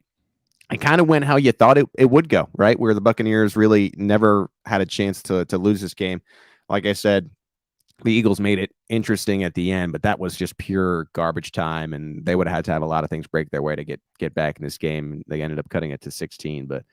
It kind of went how you thought it would go, right? Where the Buccaneers really never had a chance to lose this game. Like I said, the Eagles made it interesting at the end, but that was just pure garbage time, and they would have had to have a lot of things break their way to get back in this game. They ended up cutting it to 16. But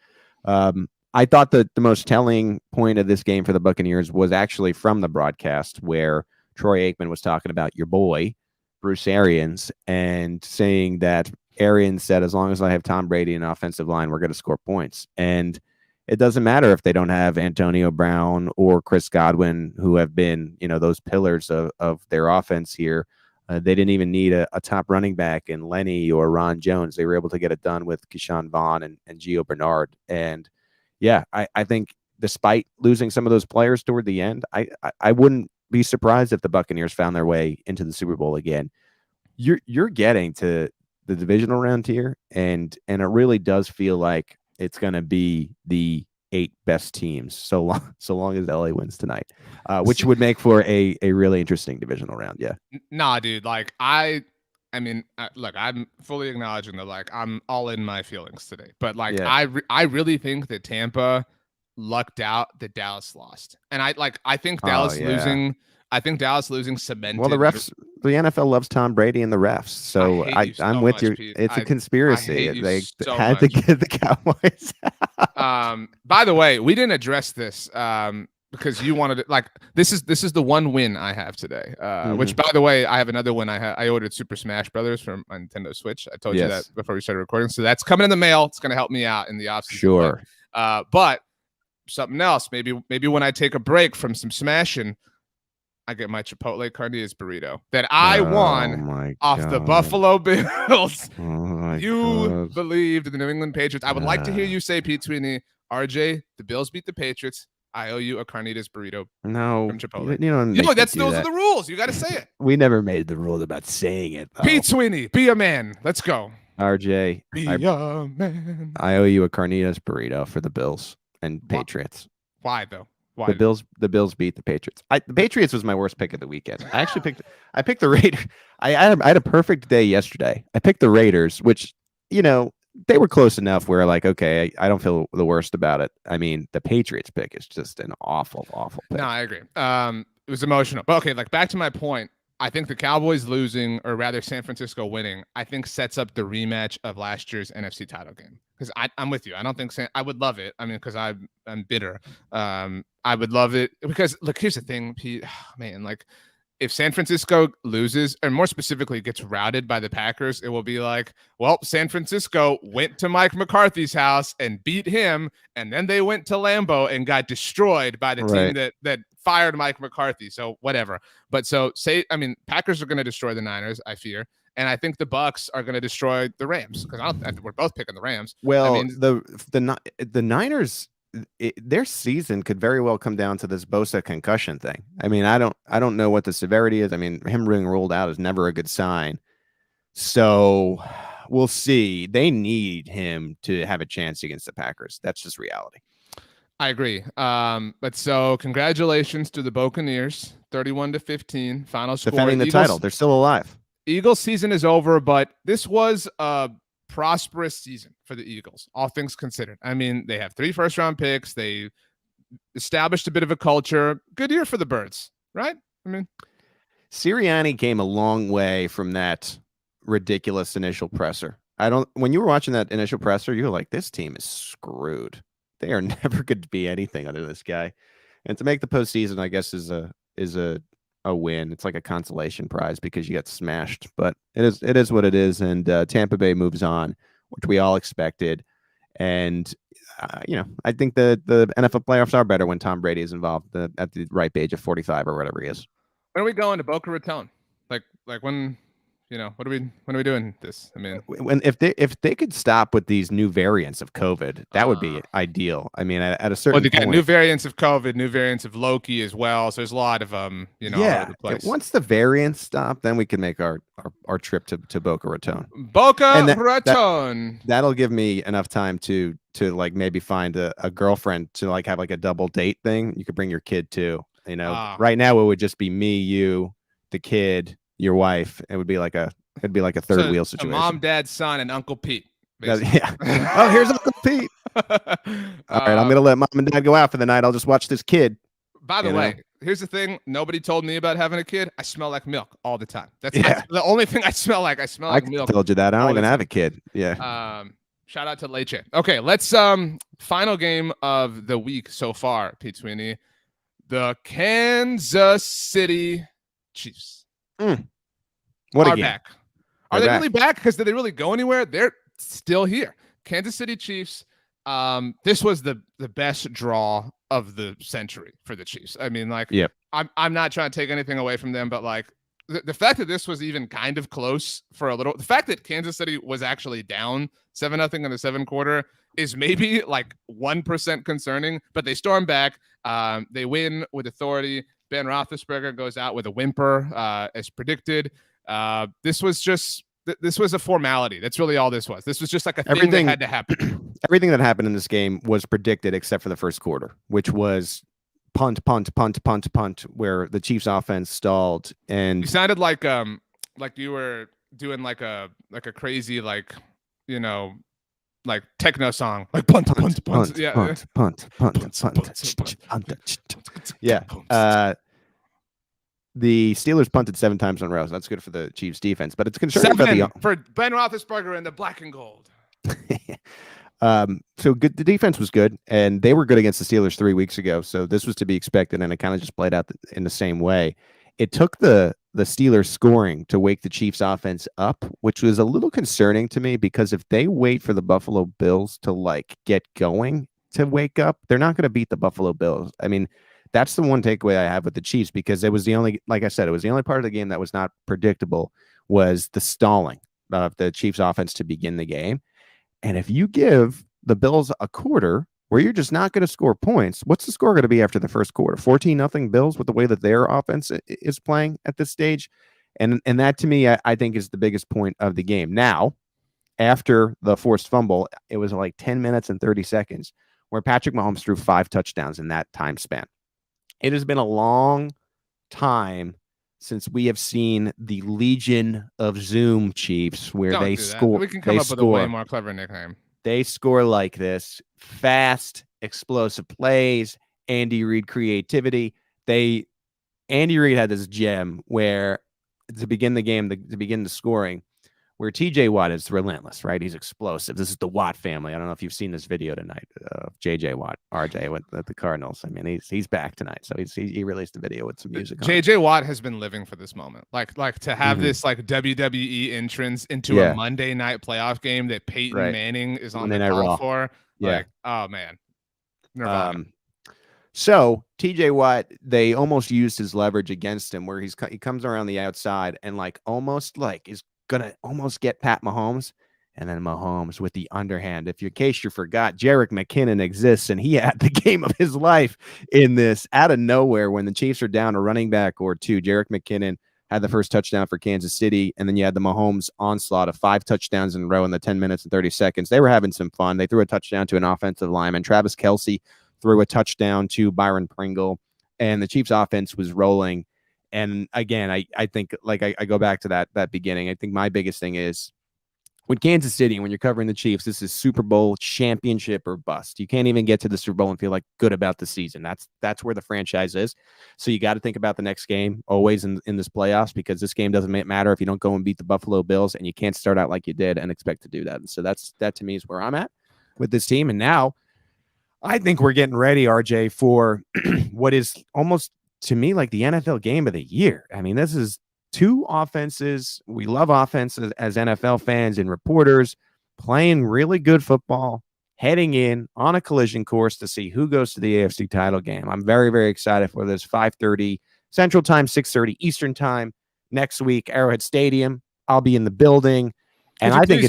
I thought that the most telling point of this game for the Buccaneers was actually from the broadcast, where Troy Aikman was talking about your boy, Bruce Arians, and saying that Arians said, as long as I have Tom Brady in offensive line, we're going to score points. And it doesn't matter if they don't have Antonio Brown or Chris Godwin, who have been, those pillars of their offense here. They didn't even need a top running back in Lenny or Ron Jones. They were able to get it done with Keyshawn Vaughn and Gio Bernard. And yeah, I think despite losing some of those players toward the end, I wouldn't be surprised if the Buccaneers found their way into the Super Bowl again. You're getting to the divisional round here, and it really does feel like it's going to be the 8 best teams so long as LA wins tonight, which would make for a really interesting divisional round. Yeah. Nah, dude. Like I mean, look, I'm fully acknowledging that like I'm all in my feelings today, but like Yeah. I really think that Tampa lucked out that Dallas lost, and I think Oh, Dallas yeah. losing. I think Dallas losing Well, the cemented. refs, the NFL loves Tom Brady and the refs, I so hate you I'm so with much, you. Pete. It's a I conspiracy. hate you They so had to much. get the Cowboys. By the way, we didn't address this because you wanted it. Like this is the one win I have today. Which, by the way, I have another win. I ordered Super Smash Brothers from my Nintendo Switch. I told you that Yes. before we started recording. So that's coming in the mail. It's going to help me out in the offseason. Sure. But something else. Maybe when I take a break from some smashing, I get my Chipotle carnitas burrito that I won off the Buffalo Bills. You believed in the New England Patriots. I would like to hear you say, Pete Sweeney, RJ, the Bills beat the Patriots. I owe you a carnitas burrito. No, from Chipotle. you don't make those are the rules. You got to say it. We never made the rules about saying it, though. Pete Sweeney, be a man. Let's go. RJ, be a man. I owe you a carnitas burrito for the Bills and Patriots. Why though? Why? The Bills beat the Patriots. The Patriots was my worst pick of the weekend. I actually picked the Raiders. I had a perfect day yesterday. I picked the Raiders, which, they were close enough where like, okay, I don't feel the worst about it. I mean, the Patriots pick is just an awful pick. No, I agree. It was emotional. But okay, like back to my point. I think the Cowboys losing, or rather San Francisco winning, I think sets up the rematch of last year's NFC title game. Because I'm with you. I don't think I would love it. I mean, because I'm bitter. I would love it because look, here's the thing, Pete. Man, like if San Francisco loses, or more specifically gets routed by the Packers, it will be like, well, San Francisco went to Mike McCarthy's house and beat him, and then they went to Lambeau and got destroyed by the team that fired Mike McCarthy. So whatever. But Packers are going to destroy the Niners, I fear. And I think the Bucks are going to destroy the Rams because we're both picking the Rams. Well, the Niners, their season could very well come down to this Bosa concussion thing. I mean, I don't know what the severity is. I mean, him being ruled out is never a good sign. So we'll see. They need him to have a chance against the Packers. That's just reality. I agree. But so congratulations to the Buccaneers, 31-15 final score. Defending the title. They're still alive. Eagles season is over, but this was a prosperous season for the Eagles, all things considered. I mean, they have 3 first-round picks. They established a bit of a culture. Good year for the Birds, right? I mean, Sirianni came a long way from that ridiculous initial presser. When you were watching that initial presser, you were like, this team is screwed. They are never going to be anything under this guy. And to make the postseason, I guess, is a win. It's like a consolation prize because you got smashed, but it is what it is. And Tampa Bay moves on, which we all expected. And I think the NFL playoffs are better when Tom Brady is involved at the ripe age of 45 or whatever he is. When are we going to Boca Raton? Like when? When are we doing this? I mean, if they could stop with these new variants of COVID, that would be ideal. I mean, at a certain point, new variants of COVID, new variants of Loki as well. So there's a lot of all over the place. Once the variants stop, then we can make our trip to Boca Raton. Raton. That'll give me enough time to like maybe find a girlfriend to like have like a double date thing. You could bring your kid too. Right now it would just be me, you, the kid, your wife. It'd be like a third wheel situation. Mom, dad, son, and Uncle Pete. Yeah. Oh, here's Uncle Pete. All right, I'm gonna let mom and dad go out for the night. I'll just watch this kid. By the way, here's the thing: nobody told me about having a kid. I smell like milk all the time. That's the only thing I smell like. I smell like milk. I told you that. I don't even have a kid. Yeah. Shout out to Leche. Okay, let's final game of the week so far, Pete Sweeney. The Kansas City Chiefs. What are again? back. Are they really back? Because did they really go anywhere? They're still here. Kansas City Chiefs. This was the best draw of the century for the Chiefs. I mean, like, I'm not trying to take anything away from them, but like the fact that this was even kind of close for a little, the fact that Kansas City was actually down 7-0 in the 7th quarter is maybe like 1% concerning, but they storm back. They win with authority. Ben Roethlisberger goes out with a whimper, as predicted. This was just this was a formality. That's really all this was. This was just like a thing that had to happen. Everything that happened in this game was predicted except for the first quarter, which was punt, where the Chiefs offense stalled. And you sounded like you were doing like a crazy, like, you know, like techno song, like punt. Yeah. Punt. Yeah. The Steelers punted 7 times in a row. So that's good for the Chiefs defense, but it's concerning for Ben Roethlisberger and the black and gold. So good. The defense was good, and they were good against the Steelers 3 weeks ago. So this was to be expected, and it kind of just played out in the same way. It took the Steelers scoring to wake the Chiefs offense up, which was a little concerning to me, because if they wait for the Buffalo Bills to like get going to wake up, they're not going to beat the Buffalo Bills. I mean, that's the one takeaway I have with the Chiefs, because it was the only, like I said, it was the only part of the game that was not predictable, was the stalling of the Chiefs offense to begin the game. And if you give the Bills a quarter where you're just not going to score points, what's the score going to be after the first quarter? 14-0 Bills, with the way that their offense is playing at this stage. And that, to me, I think is the biggest point of the game. Now, after the forced fumble, it was like 10 minutes and 30 seconds where Patrick Mahomes threw 5 touchdowns in that time span. It has been a long time since we have seen the Legion of Zoom Chiefs, where they score. We can come up with a way more clever nickname. They score like this: fast, explosive plays, Andy Reid creativity. Andy Reid had this gem where, to begin the game, to begin the scoring, where TJ Watt is relentless, right? He's explosive. This is the Watt family. I don't know if you've seen this video tonight of JJ Watt, RJ with the Cardinals. I mean, he's back tonight, so he released a video with some music. JJ Watt has been living for this moment, like to have this like WWE entrance into a Monday night playoff game that Peyton Manning is on the call for. Like, oh man, Nirvana. So TJ Watt, they almost used his leverage against him, where he comes around the outside and like almost like is gonna almost get Pat Mahomes, and then Mahomes with the underhand. In case you forgot, Jerick McKinnon exists, and he had the game of his life in this. Out of nowhere, when the Chiefs are down a running back or two, Jerick McKinnon had the first touchdown for Kansas City, and then you had the Mahomes onslaught of 5 touchdowns in a row in the 10 minutes and 30 seconds. They were having some fun. They threw a touchdown to an offensive lineman. Travis Kelce threw a touchdown to Byron Pringle, and the Chiefs offense was rolling. And again, I think, like, I go back to that beginning. I think my biggest thing is, with Kansas City, when you're covering the Chiefs, this is Super Bowl championship or bust. You can't even get to the Super Bowl and feel like good about the season. That's where the franchise is. So you got to think about the next game always in this playoffs, because this game doesn't matter if you don't go and beat the Buffalo Bills, and you can't start out like you did and expect to do that. And so that to me is where I'm at with this team. And now I think we're getting ready, RJ, for what is almost, to me, like the NFL game of the year. I mean, this is 2 offenses. We love offenses as NFL fans and reporters, playing really good football, heading in on a collision course to see who goes to the AFC title game. I'm very, very excited for this. 5:30 Central Time, 6:30 Eastern Time next week, Arrowhead Stadium. I'll be in the building. And I think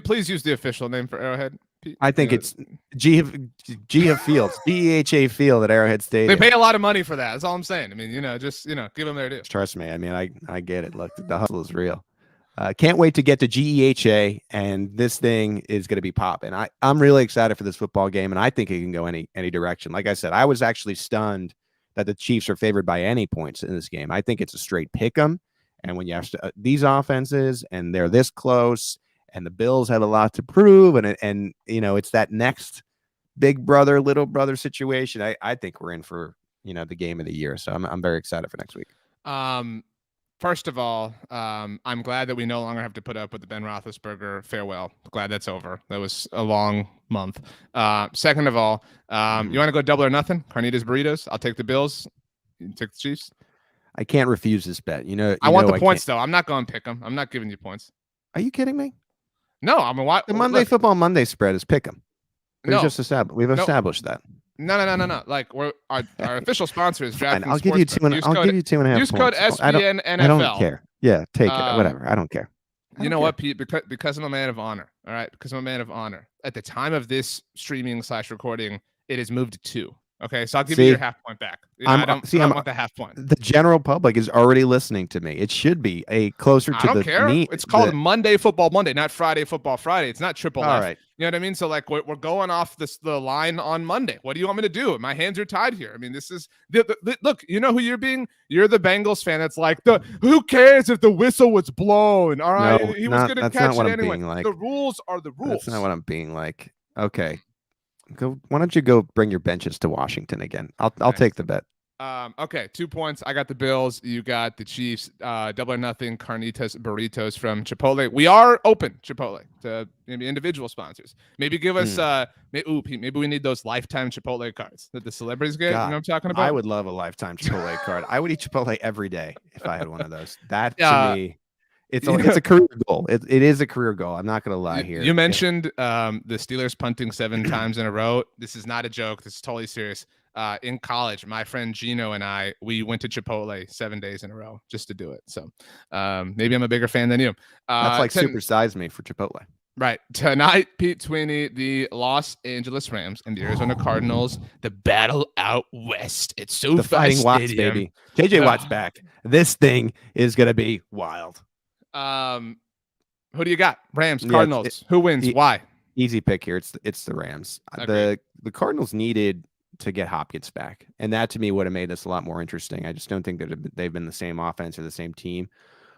please use the official name for Arrowhead. I think it's GEHA Fields, GEHA Field at Arrowhead Stadium. They pay a lot of money for that. That's all I'm saying. I mean, just give them their due. Trust me. I mean, I get it. Look, the hustle is real. Can't wait to get to GEHA, and this thing is going to be popping. I'm really excited for this football game, and I think it can go any direction. Like I said, I was actually stunned that the Chiefs are favored by any points in this game. I think it's a straight pick 'em. And when you have these offenses, and they're this close, and the Bills have a lot to prove, and it's that next big brother, little brother situation. I think we're in for the game of the year. So I'm very excited for next week. First of all, I'm glad that we no longer have to put up with the Ben Roethlisberger farewell. Glad that's over. That was a long month. Second of all, you want to go double or nothing? Carnitas burritos. I'll take the Bills. You take the Chiefs. I can't refuse this bet. I want the points though. I'm not going to pick them. I'm not giving you points. Are you kidding me? No, I mean, the Monday Football Monday spread is pick 'em. We've established that. No. Like our official sponsor is DraftKings. I'll give you 2.5. Use code SBNNFL. I don't care. Yeah, take it. Whatever. I don't care. You know what, Pete? Because I'm a man of honor. All right, because I'm a man of honor. At the time of this streaming / recording, it has moved to 2. Okay, so I'll give you your half point back. I don't want the half point. The general public is already listening to me. It should be a closer to I don't care. It's called Monday Football Monday, not Friday Football Friday. It's not triple All F. right. You know what I mean? So like we're going off the line on Monday. What do you want me to do? My hands are tied here. I mean, this is look. You know who you're being? You're the Bengals fan. That's like who cares if the whistle was blown? All right, no, he was going to catch it anyway. Like. The rules are the rules. That's not what I'm being like. Okay. Why don't you go bring your benches to Washington again? I'll take the bet. Okay, 2 points. I got the Bills. You got the Chiefs. Double or nothing. Carnitas burritos from Chipotle. We are open Chipotle to maybe individual sponsors. Maybe give us. Pete, maybe we need those lifetime Chipotle cards that the celebrities get. God, you know what I'm talking about? I would love a lifetime Chipotle card. I would eat Chipotle every day if I had one of those. That to me. It's a career goal. It is a career goal. I'm not going to lie here. You mentioned the Steelers punting 7 times in a row. This is not a joke. This is totally serious. In college, my friend Gino and we went to Chipotle 7 days in a row just to do it. So maybe I'm a bigger fan than you. That's like supersize me for Chipotle. Right. Tonight, Pete Sweeney, the Los Angeles Rams and the Arizona Cardinals, the battle out west. It's so the fighting Watts, baby. JJ Watt's back. This thing is going to be wild. Who do you got? Rams, Cardinals. Who wins? Why? Easy pick here. It's the Rams. The Cardinals needed to get Hopkins back, and that to me would have made this a lot more interesting. I just don't think that they've been the same offense or the same team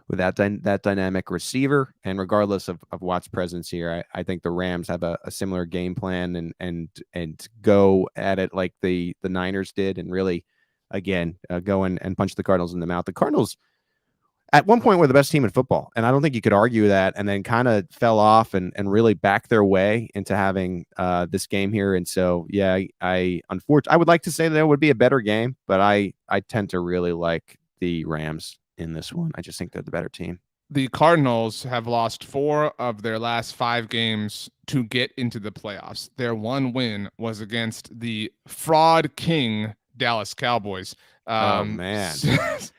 without that dynamic receiver. And regardless of Watt's presence here, I think the Rams have a similar game plan and go at it like the Niners did, and really again go and punch the Cardinals in the mouth. The Cardinals at one point were the best team in football, and I don't think you could argue that, and then kind of fell off and really backed their way into having this game here. And so, yeah, I would like to say that it would be a better game, but I tend to really like the Rams in this one. I just think they're the better team. The Cardinals have lost 4 of their last 5 games to get into the playoffs. Their one win was against the fraud king Dallas Cowboys. Oh, man.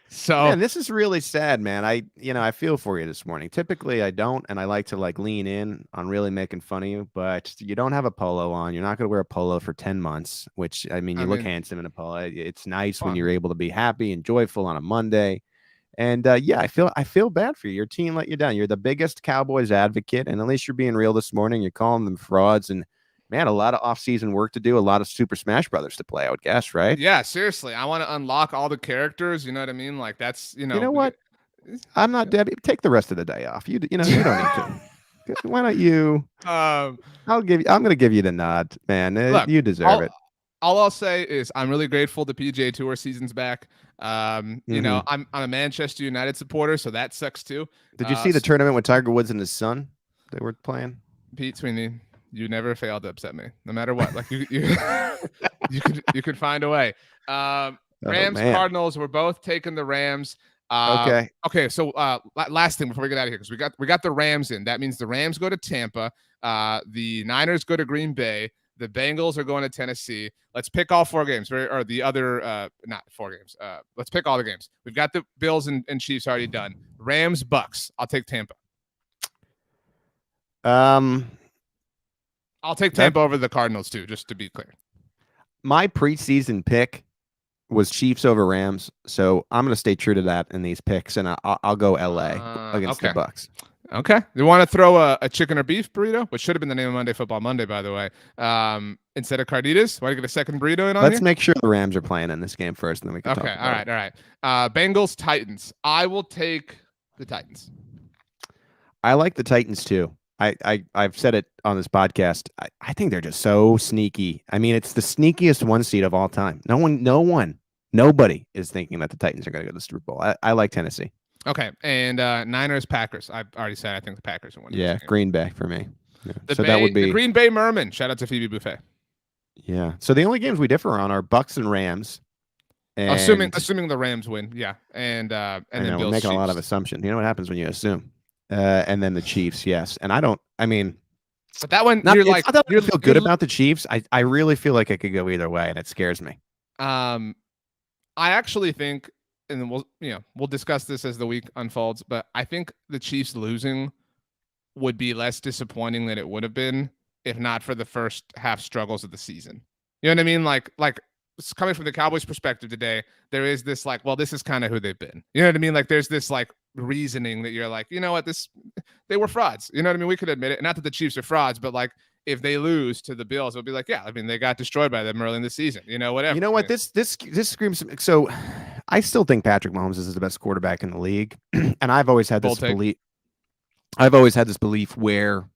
So man, this is really sad, man. I feel for you this morning. Typically I don't, and I like to lean in on really making fun of you, but you don't have a polo on. You're not going to wear a polo for 10 months, which you look handsome in a polo. It's nice when you're able to be happy and joyful on a Monday. And I feel bad for you. Your team let you down. You're the biggest Cowboys advocate, and at least you're being real this morning. You're calling them frauds, and man, a lot of off-season work to do, a lot of Super Smash Brothers to play, I would guess, right? Yeah, seriously. I want to unlock all the characters. You know what I mean? Like that's, You know what? I'm not Debbie. Take the rest of the day off. You don't need to. Why don't you? I'm going to give you the nod, man. Look, you deserve it. All I'll say is I'm really grateful the PGA Tour season's back. You know, I'm a Manchester United supporter, so that sucks too. Did you see the tournament with Tiger Woods and his son they were playing? Pete Sweeney, you never failed to upset me, no matter what. Like you you could find a way. Rams, Cardinals, we're both taking the Rams. Okay. So last thing before we get out of here, because we got the Rams in. That means the Rams go to Tampa. The Niners go to Green Bay. The Bengals are going to Tennessee. Let's pick all 4 games, or the other not 4 games. Let's pick all the games. We've got the Bills and Chiefs already done. Rams, Bucks. I'll take Tampa. I'll take Tampa over the Cardinals too, just to be clear. My preseason pick was Chiefs over Rams, so I'm going to stay true to that in these picks, and I'll go LA against the Bucks. Okay. You want to throw a chicken or beef burrito, which should have been the name of Monday Football Monday, by the way, instead of Carnitas? Want to get a second burrito in on Let's make sure the Rams are playing in this game first, and then we can talk about it. All right. Bengals, Titans. I will take the Titans. I like the Titans too. I've said it on this podcast. I think they're just so sneaky. I mean, it's the sneakiest 1 seed of all time. Nobody is thinking that the Titans are going to go to the Super Bowl. I like Tennessee. Okay, and Niners, Packers. I've already said I think the Packers are winning. Yeah, Green Bay for me. Yeah. That would be the Green Bay Merman. Shout out to Phoebe Buffet. Yeah. So the only games we differ on are Bucks and Rams. And assuming the Rams win, yeah, and then Bills. We're making a lot of assumptions. You know what happens when you assume. And then the Chiefs, yes. And but that one, I feel good about the Chiefs. I really feel like it could go either way, and it scares me. I actually think, and we'll discuss this as the week unfolds, but I think the Chiefs losing would be less disappointing than it would have been if not for the first half struggles of the season. You know what I mean? Like coming from the Cowboys perspective today, there is this like, well, this is kind of who they've been. You know what I mean? Like there's this like reasoning that you're like, you know what, they were frauds. You know what I mean? We could admit it. Not that the Chiefs are frauds, but like if they lose to the Bills, it'll be like, yeah, I mean, they got destroyed by them early in the season. You know, whatever. You know what? This screams. So I still think Patrick Mahomes is the best quarterback in the league, and I've always had this belief. I've always had this belief where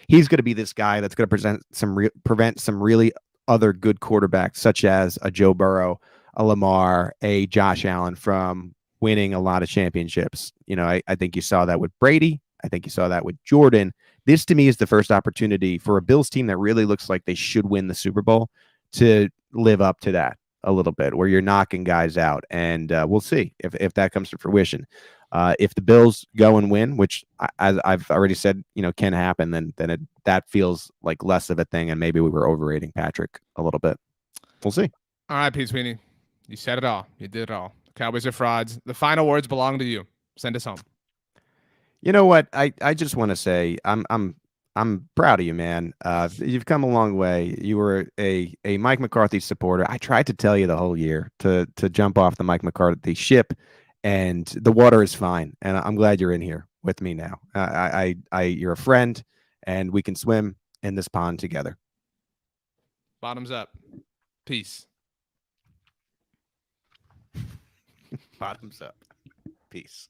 he's going to be this guy that's going to prevent some really other good quarterbacks, such as a Joe Burrow, a Lamar, a Josh Allen, from winning a lot of championships. You know, I think you saw that with Brady. I think you saw that with Jordan. This, to me, is the first opportunity for a Bills team that really looks like they should win the Super Bowl to live up to that a little bit, where you're knocking guys out. And we'll see if that comes to fruition. If the Bills go and win, which as I've already said, you know, can happen, then that feels like less of a thing, and maybe we were overrating Patrick a little bit. We'll see. All right, Pete Sweeney, you said it all. You did it all. The Cowboys are frauds. The final words belong to you. Send us home. You know what? I just want to say I'm proud of you, man. You've come a long way. You were a Mike McCarthy supporter. I tried to tell you the whole year to jump off the Mike McCarthy ship, and the water is fine. And I'm glad you're in here with me now. You're a friend, and we can swim in this pond together. Bottoms up. Peace. Bottoms up. Peace.